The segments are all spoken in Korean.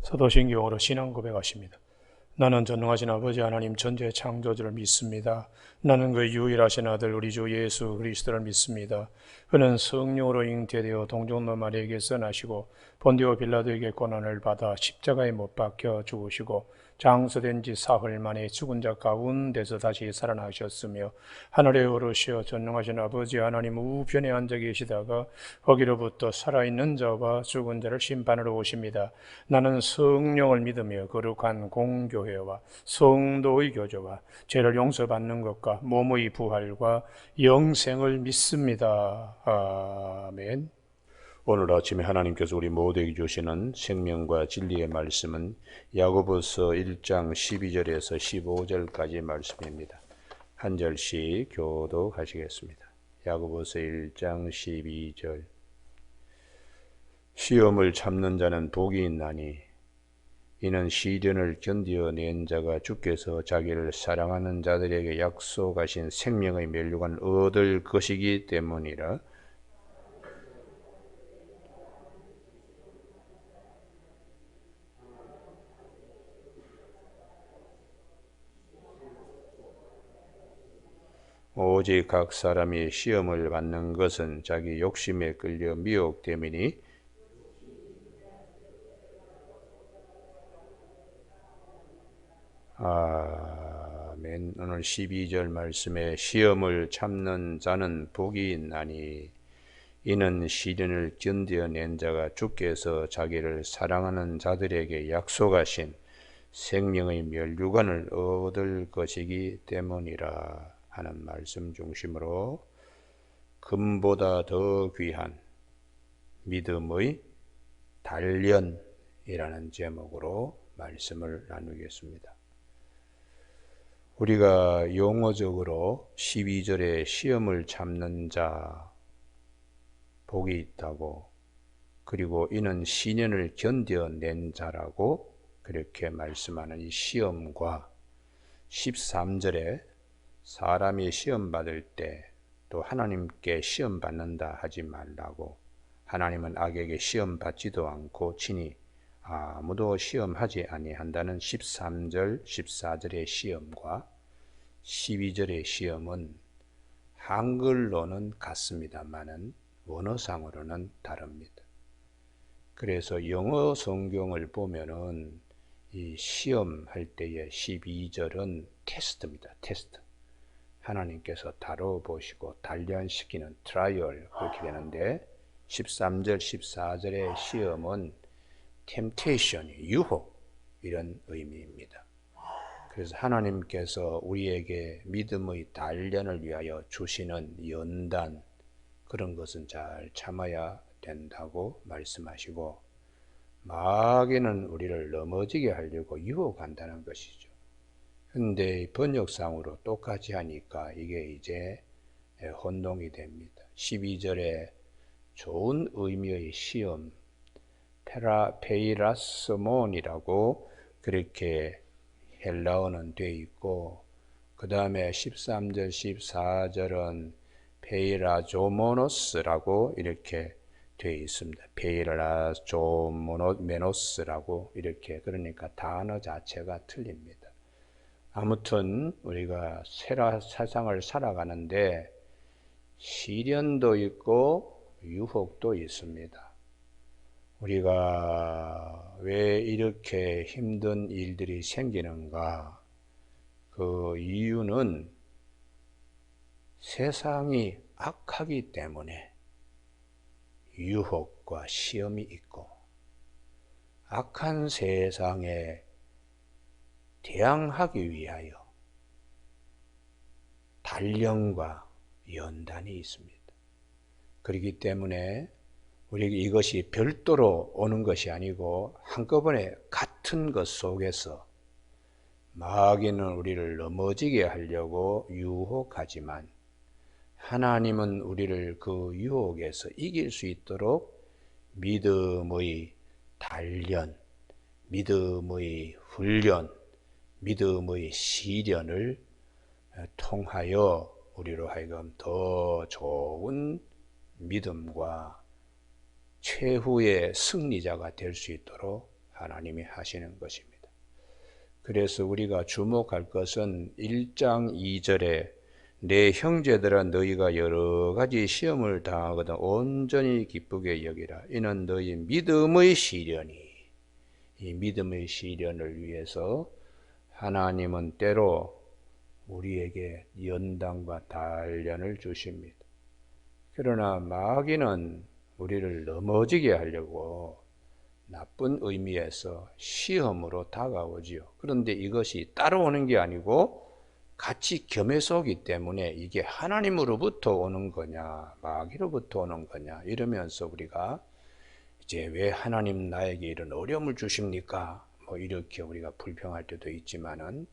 사도신경으로 신앙 고백하십니다. 나는 전능하신 아버지 하나님 전지의 창조주를 믿습니다. 나는 그 유일하신 아들 우리 주 예수 그리스도를 믿습니다. 그는 성령으로 잉태되어 동정노 마리아에게서 나시고 본디오 빌라도에게 고난을 받아 십자가에 못 박혀 죽으시고 장서된 지 사흘 만에 죽은 자 가운데서 다시 살아나셨으며 하늘에 오르시어 전능하신 아버지 하나님 우편에 앉아 계시다가 거기로부터 살아있는 자와 죽은 자를 심판하러 오십니다. 나는 성령을 믿으며 거룩한 공교회와 성도의 교제와 죄를 용서받는 것과 몸의 부활과 영생을 믿습니다. 아멘. 오늘 아침에 하나님께서 우리 모두에게 주시는 생명과 진리의 말씀은 야고보서 1장 12절에서 15절까지 말씀입니다. 한 절씩 교독하시겠습니다. 야고보서 1장 12절. 시험을 참는 자는 복이 있나니 이는 시련을 견디어낸 자가 주께서 자기를 사랑하는 자들에게 약속하신 생명의 면류관을 얻을 것이기 때문이라. 오직 각 사람이 시험을 받는 것은 자기 욕심에 끌려 미혹됨이니 아멘. 오늘 12절 말씀에 시험을 참는 자는 복이 있나니 이는 시련을 견뎌낸 자가 주께서 자기를 사랑하는 자들에게 약속하신 생명의 면류관을 얻을 것이기 때문이라 하는 말씀 중심으로 금보다 더 귀한 믿음의 단련이라는 제목으로 말씀을 나누겠습니다. 우리가 용어적으로 12절에 시험을 참는 자 복이 있다고, 그리고 이는 시련을 견뎌낸 자라고 그렇게 말씀하는 이 시험과 13절에 사람이 시험 받을 때 또 하나님께 시험 받는다 하지 말라고, 하나님은 악에게 시험 받지도 않고 친히 아무도 시험하지 아니한다는 13절, 14절의 시험과 12절의 시험은 한글로는 같습니다만은 원어상으로는 다릅니다. 그래서 영어 성경을 보면은 이 시험할 때의 12절은 테스트입니다. 테스트. 하나님께서 다뤄보시고 단련시키는 트라이얼, 그렇게 되는데 13절, 14절의 시험은 temptation, 유혹, 이런 의미입니다. 그래서 하나님께서 우리에게 믿음의 단련을 위하여 주시는 연단, 그런 것은 잘 참아야 된다고 말씀하시고, 마귀는 우리를 넘어지게 하려고 유혹한다는 것이죠. 근데 번역상으로 똑같이 하니까 이게 이제 혼동이 됩니다. 12절에 좋은 의미의 시험, 페이라스몬이라고 그렇게 헬라어는 되어 있고, 그 다음에 13절, 14절은 페이라조모노스라고 이렇게 되어 있습니다. 페이라조모노메노스라고 이렇게, 그러니까 단어 자체가 틀립니다. 아무튼 우리가 세상을 살아가는데 시련도 있고 유혹도 있습니다. 우리가 왜 이렇게 힘든 일들이 생기는가? 그 이유는 세상이 악하기 때문에 유혹과 시험이 있고, 악한 세상에 대항하기 위하여 단련과 연단이 있습니다. 그렇기 때문에 우리 이것이 별도로 오는 것이 아니고 한꺼번에 같은 것 속에서 마귀는 우리를 넘어지게 하려고 유혹하지만, 하나님은 우리를 그 유혹에서 이길 수 있도록 믿음의 단련, 믿음의 훈련, 믿음의 시련을 통하여 우리로 하여금 더 좋은 믿음과 최후의 승리자가 될 수 있도록 하나님이 하시는 것입니다. 그래서 우리가 주목할 것은 1장 2절에 내 형제들아 너희가 여러 가지 시험을 당하거든 온전히 기쁘게 여기라. 이는 너희 믿음의 시련이, 이 믿음의 시련을 위해서 하나님은 때로 우리에게 연단과 단련을 주십니다. 그러나 마귀는 우리를 넘어지게 하려고 나쁜 의미에서 시험으로 다가오지요. 그런데 이것이 따라오는 게 아니고 같이 겸해서 오기 때문에 이게 하나님으로부터 오는 거냐 마귀로부터 오는 거냐 이러면서 우리가 이제 왜 하나님 나에게 이런 어려움을 주십니까? 뭐 이렇게 우리가 불평할 때도 있지만은,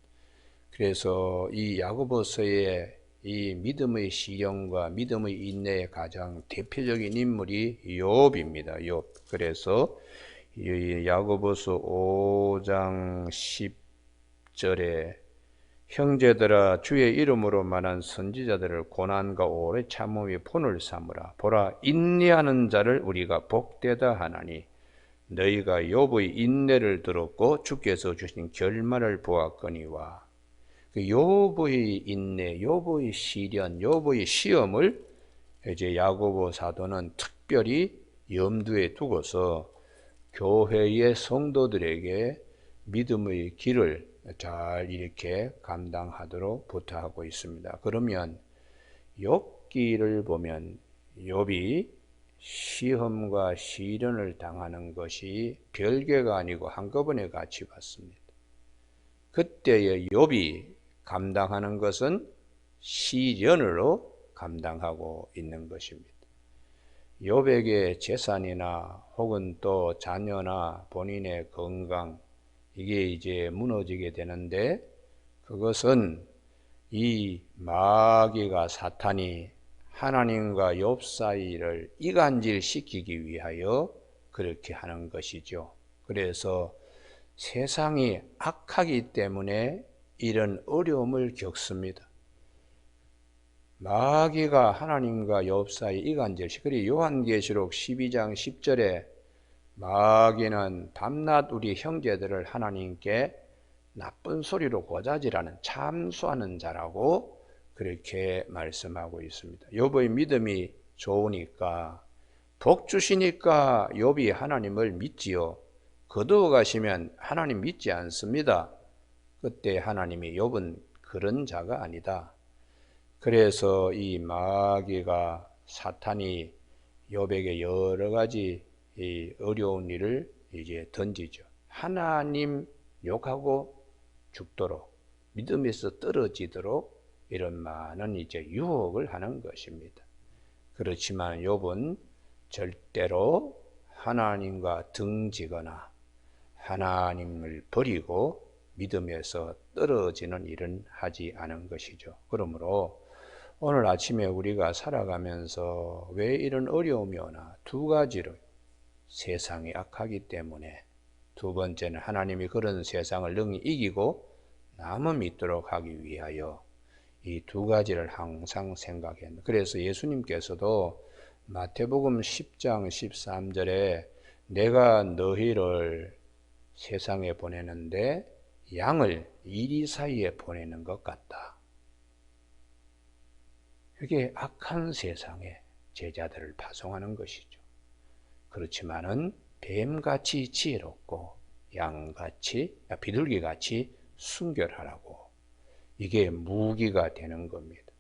그래서 이 야고보서의 이 믿음의 시련과 믿음의 인내의 가장 대표적인 인물이 욥입니다. 욥. 그래서 이 야고보서 5장 10절에 형제들아 주의 이름으로 말한 선지자들을 고난과 오래 참음이 본을 삼으라. 보라 인내하는 자를 우리가 복되다 하나니 너희가 욥의 인내를 들었고 주께서 주신 결말을 보았거니와. 그 욥의 인내, 욥의 시련, 욥의 시험을 이제 야고보 사도는 특별히 염두에 두고서 교회의 성도들에게 믿음의 길을 잘 이렇게 감당하도록 부탁하고 있습니다. 그러면 욥기를 보면 욥이 시험과 시련을 당하는 것이 별개가 아니고 한꺼번에 같이 왔습니다. 그때의 욥이 감당하는 것은 시련으로 감당하고 있는 것입니다. 욥에게 재산이나 혹은 또 자녀나 본인의 건강 이게 이제 무너지게 되는데, 그것은 이 마귀가 사탄이 하나님과 욥 사이를 이간질시키기 위하여 그렇게 하는 것이죠. 그래서 세상이 악하기 때문에 이런 어려움을 겪습니다. 마귀가 하나님과 욥 사이 이간질시. 그리고 요한계시록 12장 10절에 마귀는 밤낮 우리 형제들을 하나님께 나쁜 소리로 고자질하는 참수하는 자라고 그렇게 말씀하고 있습니다. 욥의 믿음이 좋으니까, 복 주시니까 욥이 하나님을 믿지요. 거두어 가시면 하나님 믿지 않습니다. 그때 하나님이 욥은 그런 자가 아니다. 그래서 이 마귀가 사탄이 욥에게 여러 가지 이 어려운 일을 이제 던지죠. 하나님 욕하고 죽도록, 믿음에서 떨어지도록 이런 많은 이제 유혹을 하는 것입니다. 그렇지만 욥은 절대로 하나님과 등지거나 하나님을 버리고 믿음에서 떨어지는 일은 하지 않은 것이죠. 그러므로 오늘 아침에 우리가 살아가면서 왜 이런 어려움이 오나? 두 가지로. 세상이 악하기 때문에, 두 번째는 하나님이 그런 세상을 능히 이기고 남을 믿도록 하기 위하여 이 두 가지를 항상 생각했는데, 그래서 예수님께서도 마태복음 10장 13절에 내가 너희를 세상에 보내는데 양을 이리 사이에 보내는 것 같다. 그게 악한 세상에 제자들을 파송하는 것이죠. 그렇지만은 뱀같이 지혜롭고 양같이, 비둘기같이 순결하라고, 이게 무기가 되는 겁니다.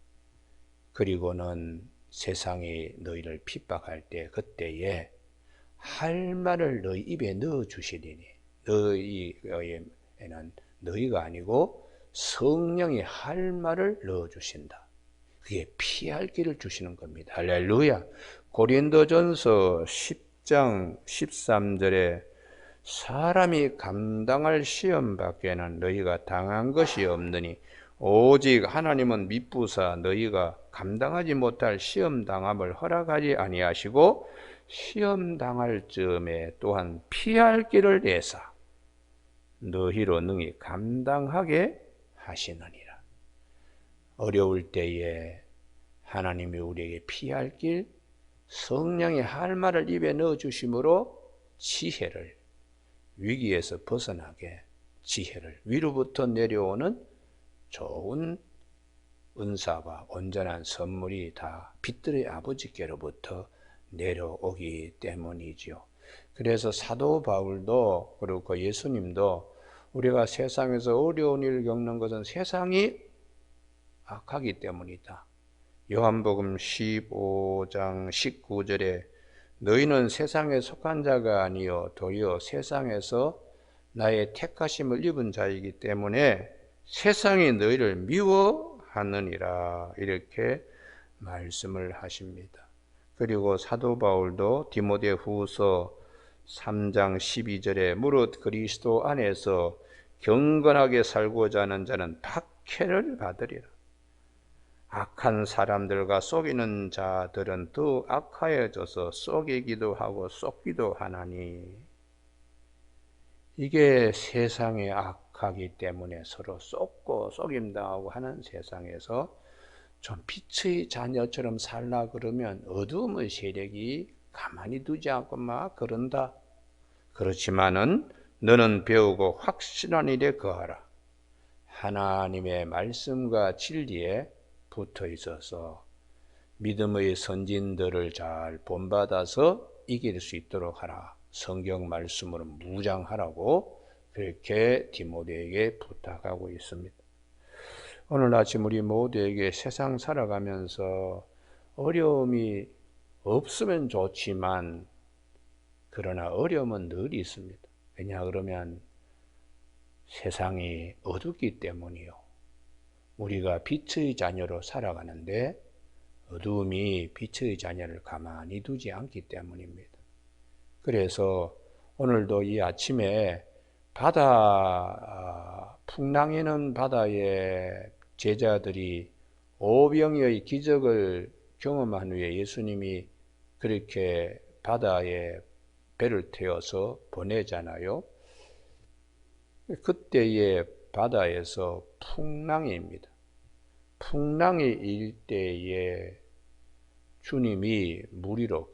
그리고는 세상이 너희를 핍박할 때 그때에 할 말을 너희 입에 넣어 주시리니, 너희에는 너희가 아니고 성령이 할 말을 넣어 주신다. 그게 피할 길을 주시는 겁니다. 할렐루야. 고린도전서 10장 13절에 사람이 감당할 시험 밖에는 너희가 당한 것이 없느니 오직 하나님은 미쁘사 너희가 감당하지 못할 시험 당함을 허락하지 아니하시고 시험 당할 즈음에 또한 피할 길을 내사 너희로 능히 감당하게 하시느니라. 어려울 때에 하나님이 우리에게 피할 길, 성령의 할 말을 입에 넣어 주심으로 지혜를, 위기에서 벗어나게 지혜를, 위로부터 내려오는 좋은 은사와 온전한 선물이 다 빛들의 아버지께로부터 내려오기 때문이지요. 그래서 사도 바울도 그렇고 예수님도 우리가 세상에서 어려운 일을 겪는 것은 세상이 악하기 때문이다. 요한복음 15장 19절에 너희는 세상에 속한 자가 아니요 도리어 세상에서 나의 택하심을 입은 자이기 때문에 세상이 너희를 미워하느니라, 이렇게 말씀을 하십니다. 그리고 사도 바울도 디모데후서 3장 12절에 무릇 그리스도 안에서 경건하게 살고자 하는 자는 박해를 받으리라. 악한 사람들과 속이는 자들은 더 악하여져서 속이기도 하고 속기도 하나니, 이게 세상이 악하기 때문에 서로 속고 속임당하고 하는 세상에서 좀 빛의 자녀처럼 살라 그러면 어두움의 세력이 가만히 두지 않고 막 그런다. 그렇지만은 너는 배우고 확실한 일에 거하라. 하나님의 말씀과 진리에 붙어 있어서 믿음의 선진들을 잘 본받아서 이길 수 있도록 하라. 성경 말씀으로 무장하라고 그렇게 디모데에게 부탁하고 있습니다. 오늘 아침 우리 모두에게 세상 살아가면서 어려움이 없으면 좋지만, 그러나 어려움은 늘 있습니다. 왜냐 그러면 세상이 어둡기 때문이요. 우리가 빛의 자녀로 살아가는데 어두움이 빛의 자녀를 가만히 두지 않기 때문입니다. 그래서 오늘도 이 아침에 풍랑이는 바다의 제자들이 오병이의 기적을 경험한 후에 예수님이 그렇게 바다에 배를 태워서 보내잖아요. 그때의 바다에서 풍랑입니다. 풍랑이 일 때에 주님이 물 위로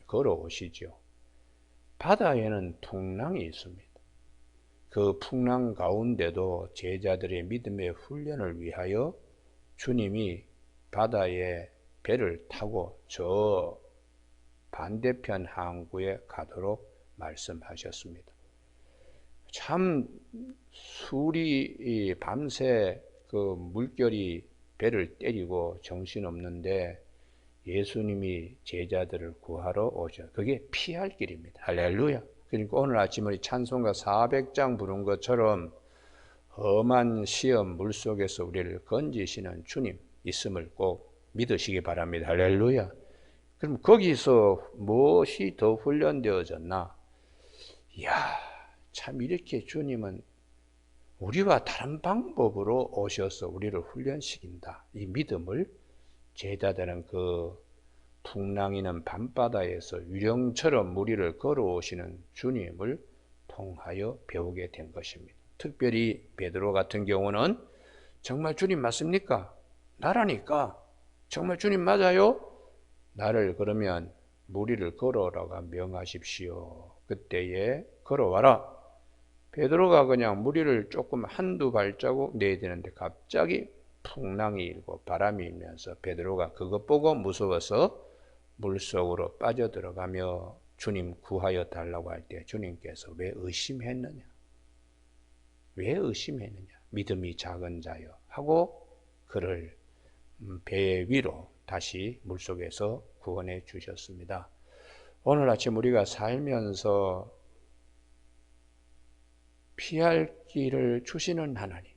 걸어오시죠. 바다에는 풍랑이 있습니다. 그 풍랑 가운데도 제자들의 믿음의 훈련을 위하여 주님이 바다에 배를 타고 저 반대편 항구에 가도록 말씀하셨습니다. 참 술이 밤새 그 물결이 배를 때리고 정신없는데 예수님이 제자들을 구하러 오셔. 그게 피할 길입니다. 할렐루야. 그러니까 오늘 아침 우리 찬송가 400장 부른 것처럼 험한 시험 물속에서 우리를 건지시는 주님 있음을 꼭 믿으시기 바랍니다. 할렐루야. 그럼 거기서 무엇이 더 훈련되어졌나? 이야, 참 이렇게 주님은 우리와 다른 방법으로 오셔서 우리를 훈련시킨다. 이 믿음을 제자들은 그 풍랑이는 밤바다에서 유령처럼 물 위를 걸어오시는 주님을 통하여 배우게 된 것입니다. 특별히 베드로 같은 경우는 정말 주님 맞습니까? 나라니까. 정말 주님 맞아요? 나를 그러면 물 위를 걸어오라고 명하십시오. 그때에 걸어와라. 베드로가 그냥 물 위를 조금 한두 발자국 내야 되는데 갑자기 풍랑이 일고 바람이 일면서 베드로가 그것 보고 무서워서 물속으로 빠져들어가며 주님 구하여 달라고 할 때 주님께서 왜 의심했느냐? 왜 의심했느냐? 믿음이 작은 자여 하고 그를 배 위로 다시 물속에서 구원해 주셨습니다. 오늘 아침 우리가 살면서 피할 길을 주시는 하나님,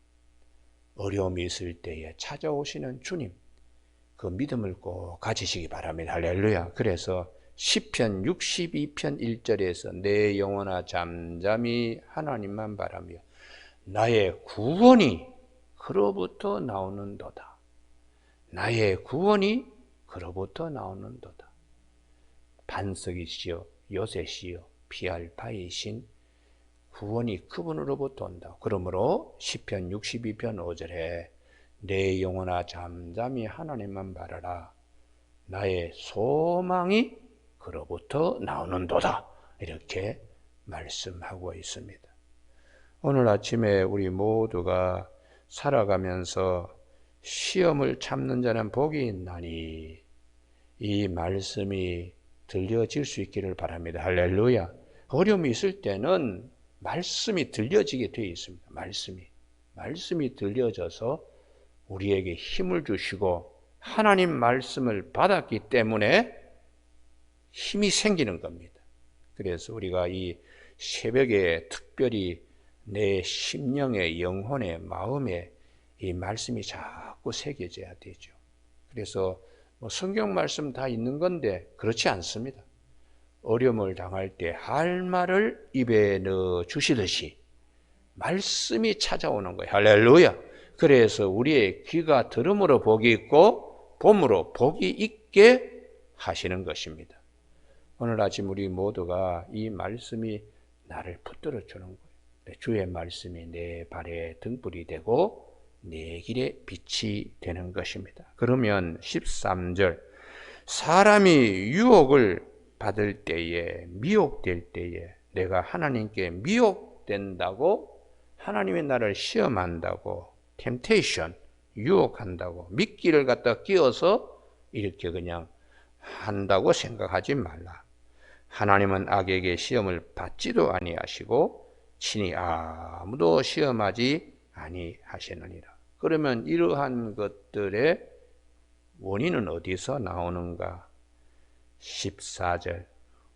어려움이 있을 때에 찾아오시는 주님, 그 믿음을 꼭 가지시기 바랍니다. 할렐루야. 그래서 시편 62편 1절에서 내 영혼아 잠잠히 하나님만 바라며 나의 구원이 그로부터 나오는도다. 나의 구원이 그로부터 나오는도다. 반석이시여 요새시여 피할 바이신 구원이 그분으로부터 온다. 그러므로 시편 62편 5절에 내 영혼아 잠잠히 하나님만 바라라. 나의 소망이 그로부터 나오는도다. 이렇게 말씀하고 있습니다. 오늘 아침에 우리 모두가 살아가면서 시험을 참는 자는 복이 있나니 이 말씀이 들려질 수 있기를 바랍니다. 할렐루야. 어려움이 있을 때는 말씀이 들려지게 되어 있습니다. 말씀이 들려져서 우리에게 힘을 주시고 하나님 말씀을 받았기 때문에 힘이 생기는 겁니다. 그래서 우리가 이 새벽에 특별히 내 심령의 영혼의 마음에 이 말씀이 자꾸 새겨져야 되죠. 그래서 성경 말씀 다 있는 건데 그렇지 않습니다. 어려움을 당할 때 할 말을 입에 넣어 주시듯이 말씀이 찾아오는 거예요. 할렐루야. 그래서 우리의 귀가 들음으로 복이 있고 봄으로 복이 있게 하시는 것입니다. 오늘 아침 우리 모두가 이 말씀이 나를 붙들어 주는 거예요. 주의 말씀이 내 발에 등불이 되고 내 길에 빛이 되는 것입니다. 그러면 13절 사람이 유혹을 받을 때에 미혹될 때에 내가 하나님께 미혹된다고 하나님의 나를 시험한다고 temptation 유혹한다고 미끼를 갖다 끼워서 이렇게 그냥 한다고 생각하지 말라. 하나님은 악에게 시험을 받지도 아니하시고 친히 아무도 시험하지 아니하시느니라. 그러면 이러한 것들의 원인은 어디서 나오는가? 14절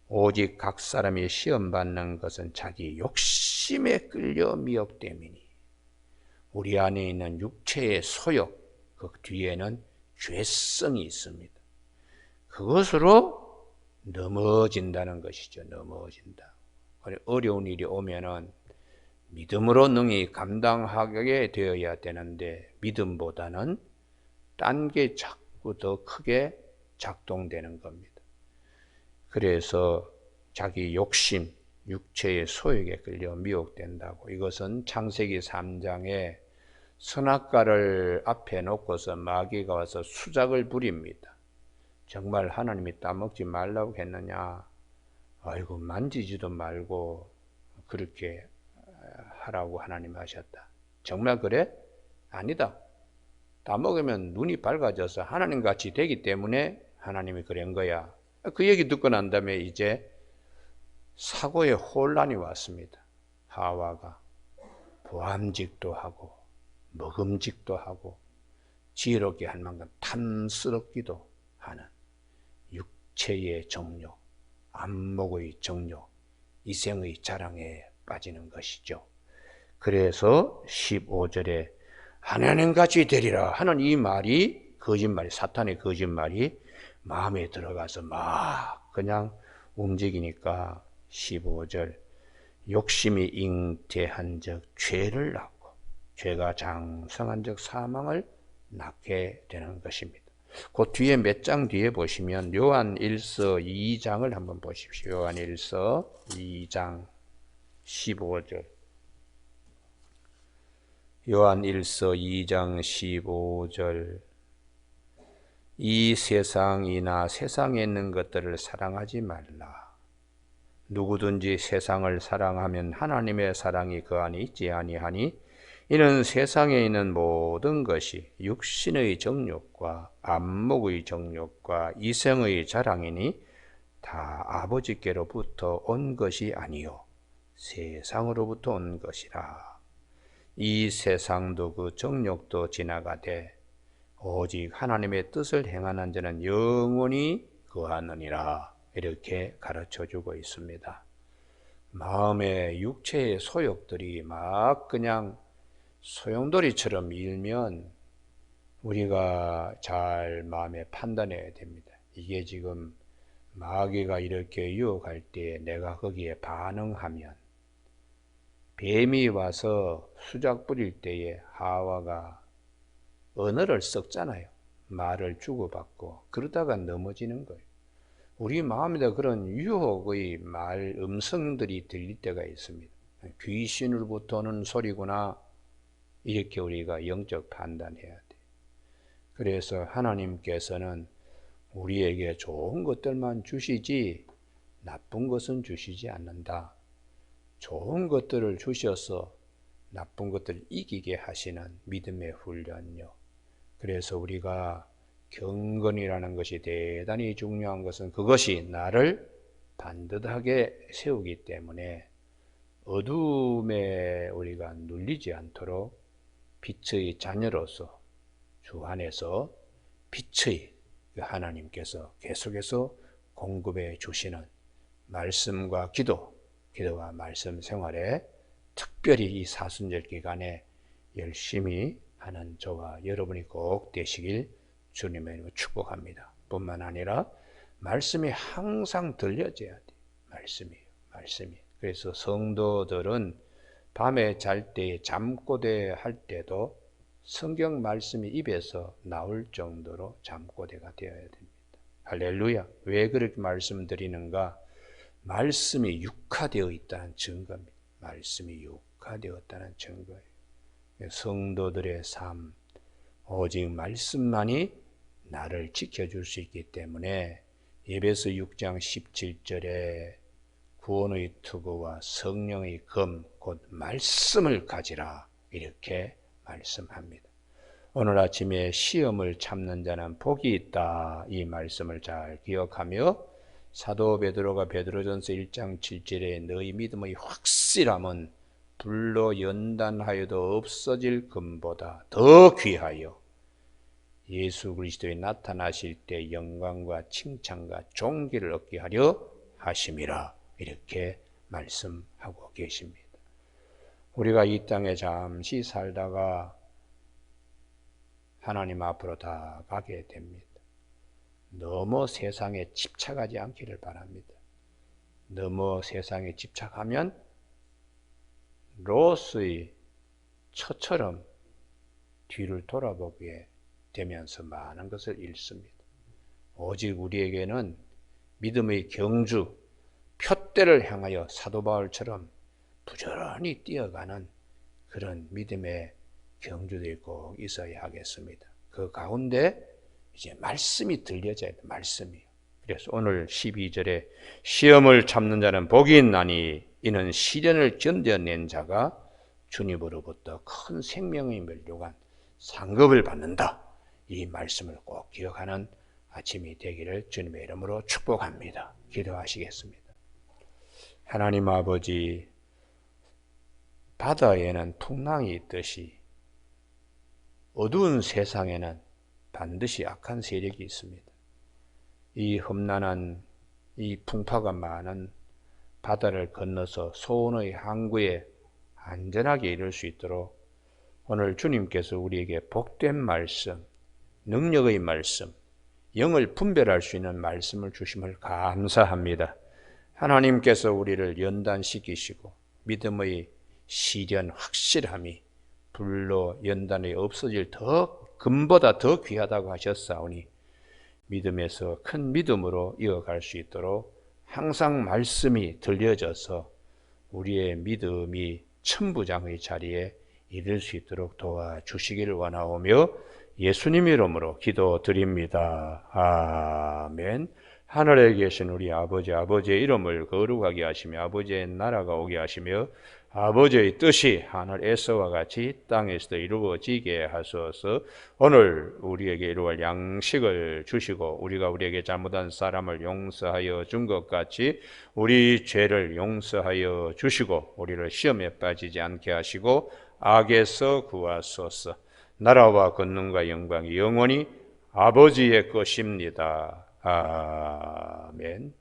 오직 각 사람이 시험받는 것은 자기 욕심에 끌려 미혹됨이니 우리 안에 있는 육체의 소욕 그 뒤에는 죄성이 있습니다. 그것으로 넘어진다는 것이죠. 넘어진다. 어려운 일이 오면은 믿음으로 능히 감당하게 되어야 되는데 믿음보다는 딴 게 자꾸 더 크게 작동되는 겁니다. 그래서 자기 욕심, 육체의 소욕에 끌려 미혹된다고. 이것은 창세기 3장에 선악과를 앞에 놓고서 마귀가 와서 수작을 부립니다. 정말 하나님이 따먹지 말라고 했느냐? 아이고 만지지도 말고 그렇게 하라고 하나님 하셨다. 정말 그래? 아니다. 따먹으면 눈이 밝아져서 하나님같이 되기 때문에 하나님이 그런 거야. 그 얘기 듣고 난 다음에 이제 사고의 혼란이 왔습니다. 하와가 보암직도 하고 먹음직도 하고 지혜롭게 할 만큼 탐스럽기도 하는 육체의 정욕, 안목의 정욕, 이생의 자랑에 빠지는 것이죠. 그래서 15절에 하나님같이 되리라 하는 이 말이 거짓말이 사탄의 거짓말이 마음에 들어가서 막 그냥 움직이니까 15절 욕심이 잉태한 적 죄를 낳고 죄가 장성한 적 사망을 낳게 되는 것입니다. 그 뒤에 몇 장 뒤에 보시면 요한 1서 2장을 한번 보십시오. 요한 1서 2장 15절 요한 1서 2장 15절 이 세상이나 세상에 있는 것들을 사랑하지 말라. 누구든지 세상을 사랑하면 하나님의 사랑이 그 안에 있지 아니하니 이는 세상에 있는 모든 것이 육신의 정욕과 안목의 정욕과 이생의 자랑이니 다 아버지께로부터 온 것이 아니요 세상으로부터 온 것이라. 이 세상도 그 정욕도 지나가되 오직 하나님의 뜻을 행하는 자는 영원히 거하느니라. 이렇게 가르쳐주고 있습니다. 마음의 육체의 소욕들이 막 그냥 소용돌이처럼 밀면 우리가 잘 마음에 판단해야 됩니다. 이게 지금 마귀가 이렇게 유혹할 때 내가 거기에 반응하면 뱀이 와서 수작 부릴 때에 하와가 언어를 썩잖아요. 말을 주고받고 그러다가 넘어지는 거예요. 우리 마음에도 그런 유혹의 말 음성들이 들릴 때가 있습니다. 귀신으로부터 오는 소리구나 이렇게 우리가 영적 판단해야 돼. 그래서 하나님께서는 우리에게 좋은 것들만 주시지 나쁜 것은 주시지 않는다. 좋은 것들을 주셔서 나쁜 것들을 이기게 하시는 믿음의 훈련요. 그래서 우리가 경건이라는 것이 대단히 중요한 것은 그것이 나를 반듯하게 세우기 때문에 어둠에 우리가 눌리지 않도록 빛의 자녀로서 주 안에서 빛의 하나님께서 계속해서 공급해 주시는 말씀과 기도와 말씀 생활에 특별히 이 사순절 기간에 열심히 하는 저와 여러분이 꼭 되시길 주님의 이름으로 축복합니다. 뿐만 아니라 말씀이 항상 들려져야 돼. 말씀이. 그래서 성도들은 밤에 잘 때, 잠꼬대 할 때도 성경 말씀이 입에서 나올 정도로 잠꼬대가 되어야 됩니다. 할렐루야. 왜 그렇게 말씀드리는가? 말씀이 육화되어 있다는 증거입니다. 말씀이 육화되었다는 증거예요. 성도들의 삶, 오직 말씀만이 나를 지켜줄 수 있기 때문에 에베소 6장 17절에 구원의 투구와 성령의 검, 곧 말씀을 가지라 이렇게 말씀합니다. 오늘 아침에 시험을 참는 자는 복이 있다 이 말씀을 잘 기억하며 사도 베드로가 베드로전서 1장 7절에 너희 믿음의 확실함은 불로 연단하여도 없어질 금보다 더 귀하여 예수 그리스도에 나타나실 때 영광과 칭찬과 존귀를 얻게 하려 하심이라 이렇게 말씀하고 계십니다. 우리가 이 땅에 잠시 살다가 하나님 앞으로 다 가게 됩니다. 너무 세상에 집착하지 않기를 바랍니다. 너무 세상에 집착하면 롯의 처처럼 뒤를 돌아보게 되면서 많은 것을 잃습니다. 오직 우리에게는 믿음의 경주, 표대를 향하여 사도 바울처럼 부지런히 뛰어가는 그런 믿음의 경주들이 꼭 있어야 하겠습니다. 그 가운데 이제 말씀이 들려져야 돼, 말씀이요. 그래서 오늘 12절에 시험을 참는 자는 복이 있나니 이는 시련을 견뎌낸 자가 주님으로부터 큰 생명의 멸류관 상급을 받는다. 이 말씀을 꼭 기억하는 아침이 되기를 주님의 이름으로 축복합니다. 기도하시겠습니다. 하나님 아버지, 바다에는 풍랑이 있듯이 어두운 세상에는 반드시 악한 세력이 있습니다. 이 험난한 이 풍파가 많은 바다를 건너서 소원의 항구에 안전하게 이를 수 있도록 오늘 주님께서 우리에게 복된 말씀, 능력의 말씀, 영을 분별할 수 있는 말씀을 주심을 감사합니다. 하나님께서 우리를 연단시키시고 믿음의 시련 확실함이 불로 연단이 없어질 금보다 더 귀하다고 하셨사오니 믿음에서 큰 믿음으로 이어갈 수 있도록 항상 말씀이 들려져서 우리의 믿음이 천부장의 자리에 이를 수 있도록 도와주시기를 원하오며 예수님 이름으로 기도드립니다. 아멘. 하늘에 계신 우리 아버지, 아버지의 이름을 거룩하게 하시며 아버지의 나라가 오게 하시며 아버지의 뜻이 하늘에서와 같이 땅에서도 이루어지게 하소서. 오늘 우리에게 이루어갈 양식을 주시고 우리가 우리에게 잘못한 사람을 용서하여 준 것 같이 우리 죄를 용서하여 주시고 우리를 시험에 빠지지 않게 하시고 악에서 구하소서. 나라와 권능과 영광이 영원히 아버지의 것입니다. 아멘.